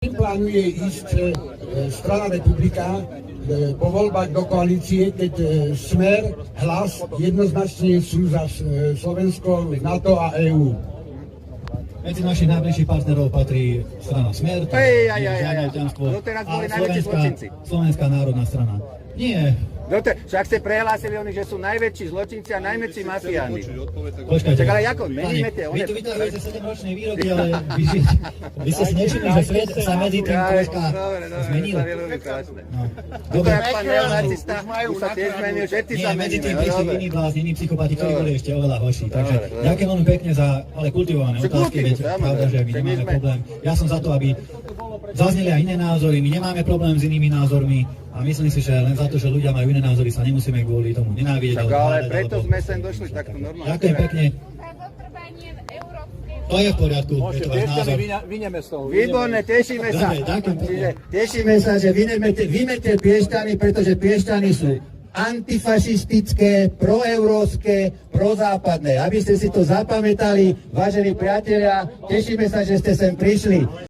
Plánuje ísť strana Republika po voľbách do koalície, keď Smer, Hlas jednoznačne sú za Slovensko, NATO a EÚ. Medzi našich najbližších partnerov patrí strana Smer, to je žiadne tajomstvo, a Slovenská národná strana. Nie. Však ste prehlásili oni, že sú najväčší zločinci a najväčší mafiáni. Počkajte. Ale ako, meníme tie... Vy tu vytvárate 7-ročné výroky, ale vy ste si nevšimli, že svet sa medzi tým troška zmenil. Dobre, jak pán neonacista, už sa tiež zmenil, všetci sa meníme. Medzi tým prišli iní blázni, iní psychopati, ktorí boli ešte oveľa horší. Takže ďakujem veľmi pekne za ale kultivované otázky, veď pravda, že my nemáme problém. Ja som za to, aby zazneli aj iné názory, my nemáme problém s inými názormi. A myslím si, že len za to, že ľudia majú iné názory, sa nemusíme kvôli tomu nenávidieť. Ale preto sme sem došli takto normálne. Ďakujem pekne. To je v poriadku, je to váš názor. Výborné, tešíme sa. Tešíme sa, že vymete Piešťany, pretože Piešťany sú antifašistické, proeurópske, prozápadné. Aby ste si to zapamätali, vážení priatelia, tešíme sa, že ste sem prišli.